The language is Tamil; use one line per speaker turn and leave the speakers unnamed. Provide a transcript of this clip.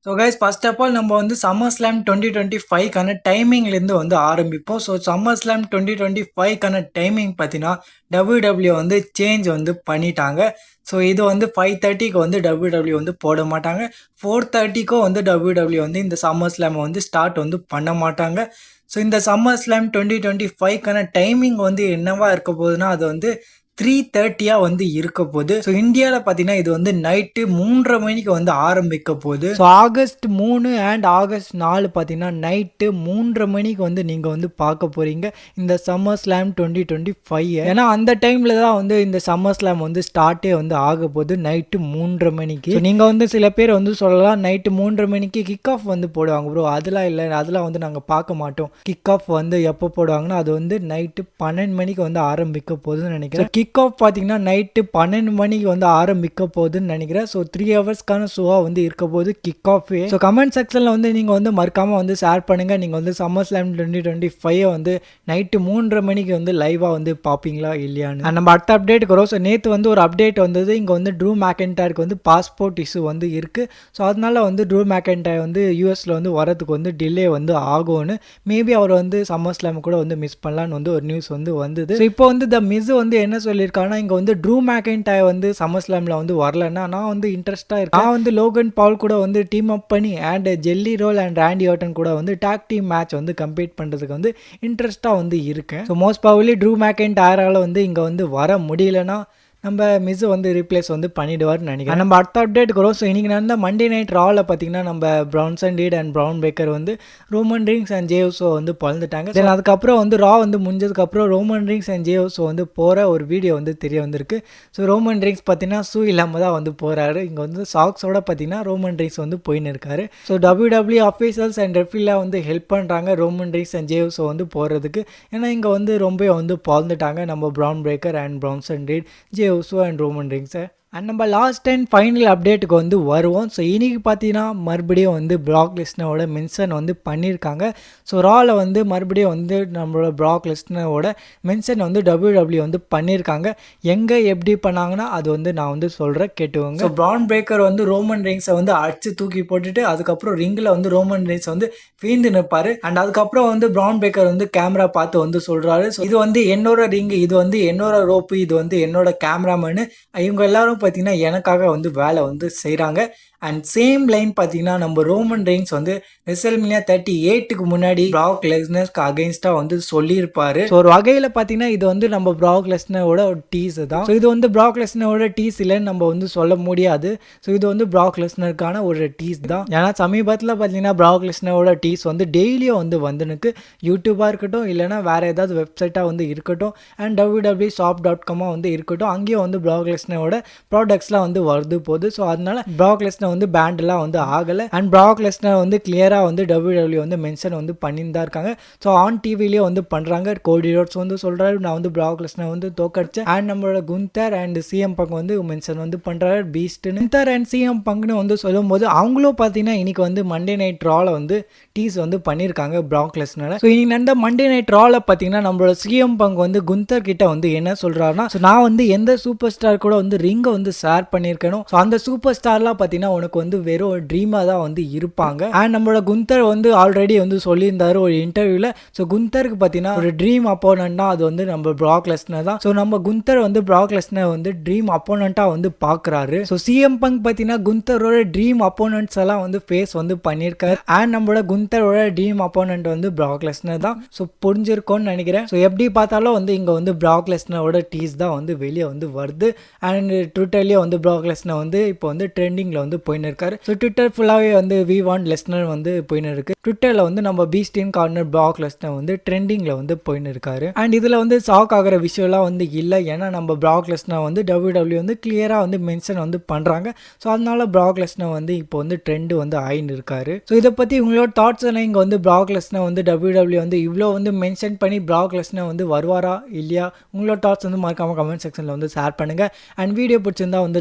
So guys first of all நம்ம வந்து சம்மர் ஸ்லாம் 2025க்கான டைமிங்லேருந்து வந்து ஆரம்பிப்போம். ஸோ சம்மர் ஸ்லாம் 2025க்கான டைமிங் பார்த்தீங்கன்னா WWE வந்து சேஞ்ச் வந்து பண்ணிட்டாங்க. ஸோ இது வந்து 5:30க்கு வந்து WWE வந்து போட மாட்டாங்க. 4:30க்கும் வந்து WWE வந்து இந்த சம்மர் ஸ்லாமை வந்து ஸ்டார்ட் வந்து பண்ண மாட்டாங்க. ஸோ இந்த சம்மர் ஸ்லாம் 2025க்கான டைமிங் வந்து என்னவா இருக்க போகுதுன்னா அது வந்து 3:30 வந்து இருக்க போகுது. ஸோ இந்தியாவில் பார்த்தீங்கன்னா இது வந்து நைட்டு 3:30 மணிக்கு வந்து ஆரம்பிக்க போகுது. ஸோ ஆகஸ்ட் 3 அண்ட் ஆகஸ்ட் 4 பார்த்தீங்கன்னா நைட்டு 3:30 மணிக்கு வந்து நீங்கள் வந்து பார்க்க போகிறீங்க இந்த சம்மர் ஸ்லாம் 2025. ஏன்னா அந்த டைமில் தான் வந்து இந்த சம்மர் ஸ்லாம் வந்து ஸ்டார்ட்டே வந்து ஆக போகுது நைட்டு 3:30 மணிக்கு. நீங்கள் வந்து சில பேர் வந்து சொல்லலாம் நைட்டு 3:30 மணிக்கு கிக் ஆஃப் வந்து போடுவாங்க ப்ரோ. அதெல்லாம் இல்லை, அதெல்லாம் வந்து நாங்கள் பார்க்க மாட்டோம். கிக் ஆஃப் வந்து எப்போ போடுவாங்கன்னா அது வந்து நைட்டு 12 மணிக்கு வந்து ஆரம்பிக்க போகுதுன்னு நினைக்கிறேன். கிக் ஆஃப் பார்த்தீங்கன்னா நைட்டு 12 மணிக்கு வந்து ஆரம்பிக்க போகுதுன்னு நினைக்கிறேன். ஸோ 3 ஹவர்ஸ்க்கான ஷோவாக வந்து இருக்க போகுது கிக் ஆஃப். ஸோ கமெண்ட் செக்ஷனில் வந்து நீங்கள் வந்து மறக்காமல் வந்து ஷேர் பண்ணுங்கள். நீங்கள் வந்து சம்மர் ஸ்லாம் 2025 வந்து நைட்டு 3:30 மணிக்கு வந்து லைவாக வந்து பார்ப்பீங்களா இல்லையான்னு. நம்ம அடுத்த அப்டேட்டுக்கு வரோம். ஸோ நேற்று வந்து ஒரு அப்டேட் வந்தது. இங்கே வந்து ட்ரூ மேக்கென்டைருக்கு வந்து பாஸ்போர்ட் இஷ்யூ வந்து இருக்குது. ஸோ அதனால வந்து ட்ரூ மேக்கென்டைர் வந்து யூஎஸில் வந்து வரதுக்கு வந்து டிலே வந்து ஆகும்னு மேபி அவர் வந்து சம்மர் ஸ்லாம் கூட வந்து மிஸ் பண்ணலான்னு வந்து ஒரு நியூஸ் வந்து வந்தது. ஸோ இப்போ வந்து த மிஸ் வந்து என்ன சொல்லியிருக்காங்கன்னா இங்கே வந்து ட்ரூ மேக்கென்டைர் வந்து சம்மர் ஸ்லாமில் வந்து வரலன்னா நான் வந்து இன்ட்ரெஸ்ட்டாக இருக்கேன். நான் வந்து லோகன் பால் கூட வந்து டீம் அப் பண்ணி and Jelly Roll and Randy Orton கூட வந்து டாக் டீம் மேட்ச் வந்து கம்ப்ளீட் பண்ணுறதுக்கு வந்து இன்ட்ரெஸ்ட்டாக வந்து இருக்கேன். ஸோ மோஸ்ட் ப்ராபபிலி ட்ரூ மேக்கென்டைரால் வந்து இங்கே வந்து வர முடியலன்னா நம்ம மிஸ் வந்து ரீப்ளேஸ் வந்து பண்ணிடுவார்னு நினைக்கிறேன். நம்ம அடுத்த அப்டேட்டுக்கு வரும். ஸோ இன்றைக்கி நடந்த மண்டே நைட் ராவில் பார்த்தீங்கன்னா நம்ம Branson read and brown Baker வந்து ரோமன் ரிங்ஸ் அண்ட் ஜேவ்ஸோ வந்து பழந்துட்டாங்க. தென் அதுக்கப்புறம் வந்து ரா வந்து முடிஞ்சதுக்கப்புறம் ரோமன் ரிங்ஸ் அண்ட் ஜேவ்ஸோ வந்து போகிற ஒரு வீடியோ வந்து தெரிய வந்திருக்கு. ஸோ ரோமன் ரிங்ஸ் பார்த்தீங்கன்னா ஷூ இல்லாமல் தான் வந்து போகிறாரு. இங்கே வந்து சாக்ஸோட பார்த்தீங்கன்னா ரோமன் ரிங்ஸ் வந்து போயின்னு இருக்காரு. ஸோ WWE அஃபீஷியல்ஸ் அண்ட் ரெஃப்ரிலாம் வந்து ஹெல்ப் பண்ணுறாங்க ரோமன் ரிங்ஸ் அண்ட் ஜேவ்ஸோ வந்து போகிறதுக்கு. ஏன்னா இங்கே வந்து ரொம்ப வந்து பழந்துட்டாங்க நம்ம Bron Breakker and Bronson Reed Jey Uso and Roman ரிங்ஸை. அண்ட் நம்ம லாஸ்ட் அண்ட் ஃபைனல் அப்டேட்டுக்கு வந்து வருவோம். ஸோ இன்றைக்கி பார்த்தீங்கன்னா மறுபடியும் வந்து ப்ராக் லெஸ்னரோட மென்ஷன் வந்து பண்ணியிருக்காங்க. ஸோ ராவில் வந்து மறுபடியும் வந்து நம்மளோட ப்ராக் லெஸ்னரோட மென்ஷன் வந்து WWE வந்து பண்ணியிருக்காங்க. எங்கே எப்படி பண்ணாங்கன்னா அது வந்து நான் வந்து சொல்கிறேன் கேட்டுவோங்க. ஸோ ப்ரான் பிரேக்கர் வந்து ரோமன் ரிங்ஸை வந்து அடித்து தூக்கி போட்டுட்டு அதுக்கப்புறம் ரிங்கில் வந்து ரோமன் ரிங்ஸ் வந்து வீழ்ந்து நிற்பார். அண்ட் அதுக்கப்புறம் வந்து ப்ரான் பிரேக்கர் வந்து கேமரா பார்த்து வந்து சொல்கிறாரு ஸோ இது வந்து என்னோட ரிங்கு, இது வந்து என்னோட ரோப்பு, இது வந்து என்னோட கேமராமேனு, இவங்க எல்லாரும் பார்த்தீங்கன்னா எனக்காக வந்து வேலை வந்து செய்கிறாங்க. அண்ட் சேம் லைன் பார்த்தீங்கன்னா நம்ம ரோமன் ரெயின்ஸ் வந்து ரெசல்மேனியா 38க்கு முன்னாடி ப்ராக் லெஸ்னருக்கு அகைன்ஸ்டாக வந்து சொல்லியிருப்பாரு. ஸோ ஒரு வகையில் பார்த்தீங்கன்னா இது வந்து நம்ம ப்ராக் லெஸ்னரோட ஒரு டீஸ் தான். ஸோ இது வந்து ப்ராக் லெஸ்னரோட டீஸ் இல்லைன்னு நம்ம வந்து சொல்ல முடியாது. ஸோ இது வந்து ப்ராக் லெஸ்னருக்கான ஒரு டீஸ் தான். ஏன்னா சமீபத்தில் பார்த்தீங்கன்னா ப்ராக் லெஸ்னரோட டீஸ் வந்து டெய்லியும் வந்து வந்துனுக்கு யூடியூபாக இருக்கட்டும் இல்லைனா வேறு ஏதாவது வெப்சைட்டாக வந்து இருக்கட்டும் அண்ட் www.shop.com வந்து இருக்கட்டும், அங்கேயும் வந்து ப்ராக் லெஸ்னரோட ப்ராடக்ட்ஸ்லாம் வந்து வருது போகுது. ஸோ அதனால ப்ராக் லெஸ்னர் வந்து பேண்ட்லாம் வந்து ஆகலை. அண்ட் ப்ராக் லெஸ்னர் வந்து கிளியராக வந்து WWE வந்து மென்ஷன் வந்து பண்ணிட்டு தான் இருக்காங்க. ஸோ ஆன் டிவிலேயே வந்து பண்ணுறாங்க. கோடி ரோட்ஸ் வந்து சொல்கிறாரு நான் வந்து ப்ராக் லெஸ்னர் வந்து தோக்கடிச்சேன். அண்ட் நம்மளோட குந்தர் அண்ட் சிஎம் பங்க் வந்து மென்ஷன் வந்து பண்ணுறாரு பீஸ்ட்னு. குந்தர் அண்ட் சிஎம் பங்க்னு வந்து சொல்லும்போது அவங்களும் பார்த்தீங்கன்னா இன்னைக்கு வந்து மண்டே நைட் ராவில் வந்து டீஸ் வந்து பண்ணியிருக்காங்க ப்ராக் லெஸ்னர். ஸோ இன்னைக்கு நடந்த மண்டே நைட் ராவில் பார்த்தீங்கன்னா நம்மளோட சிஎம் பங்க் வந்து குந்தர் கிட்ட வந்து என்ன சொல்கிறாருன்னா ஸோ நான் வந்து எந்த சூப்பர் ஸ்டார் கூட வந்து ரிங்கை வந்து ஷேர் பண்ணியிருக்கணும். ஸோ அந்த சூப்பர் ஸ்டார்லாம் பார்த்தீங்கன்னா உனக்கு வந்து வெறும் ஒரு ட்ரீமாக தான் வந்து இருப்பாங்க. அண்ட் நம்மளோட குந்தர் வந்து ஆல்ரெடி வந்து சொல்லியிருந்தாரு ஒரு இன்டர்வியூவில். ஸோ குந்தருக்கு பார்த்தீங்கன்னா ஒரு ட்ரீம் அப்போனண்ட்னா அது வந்து நம்ம ப்ராக் லெஸ்னர் தான். ஸோ நம்ம குந்தர் வந்து ப்ராக் லெஸ்னர் வந்து ட்ரீம் அப்போனண்ட்டாக வந்து பார்க்குறாரு. ஸோ சிஎம் பங்க் பார்த்தீங்கன்னா குந்தரோட ட்ரீம் அப்போனண்ட்ஸ் எல்லாம் வந்து ஃபேஸ் வந்து பண்ணியிருக்காரு. அண்ட் நம்மளோட குந்தரோட ட்ரீம் அப்போனண்ட் வந்து ப்ராக் லெஸ்னர் தான். ஸோ புரிஞ்சிருக்கோன்னு நினைக்கிறேன். ஸோ எப்படி பார்த்தாலும் வந்து இங்கே வந்து ப்ராக் லெஸ்னரோட டீஸ் தான் வந்து வெளியே வந்து வருது. அண்ட் ட்விட்டர்லேயே வந்து ப்ராக் லெஸ்னர் வந்து இப்போ வந்து ட்ரெண்டிங்கில் வந்து போயின்னு இருக்காரு. ஸோ ட்விட்டர் ஃபுல்லாகவே வந்து வி வாண்ட் லெஸ்னர் வந்து போயின்னு இருக்கு. ட்விட்டரில் வந்து நம்ம பீஸ்டின் கார்னர் ப்ராக் லெஸ்னர் வந்து ட்ரெண்டிங்கில் வந்து போயின்னு இருக்காரு. அண்ட் இதில் வந்து ஷாக் ஆகிற விஷயம்லாம் வந்து இல்லை. ஏன்னா நம்ம ப்ராக் லெஸ்னர் வந்து WWE வந்து கிளியராக வந்து மென்ஷன் வந்து பண்ணுறாங்க. ஸோ அதனால ப்ராக் லெஸ்னர் வந்து இப்போ வந்து ட்ரெண்டு வந்து ஆயின்னு இருக்காரு. ஸோ இதை பற்றி உங்களோட தாட்ஸ் எல்லாம் இங்கே வந்து ப்ராக் லெஸ்னர் வந்து WWE வந்து இவ்வளோ வந்து மென்ஷன் பண்ணி ப்ராக் லெஸ்னர் வந்து வருவாரா இல்லையா, உங்களோட தாட்ஸ் வந்து மறக்காம கமெண்ட் செக்ஷனில் வந்து ஷேர் பண்ணுங்கள். அண்ட் வீடியோ பிடிச்சிருந்தா வந்து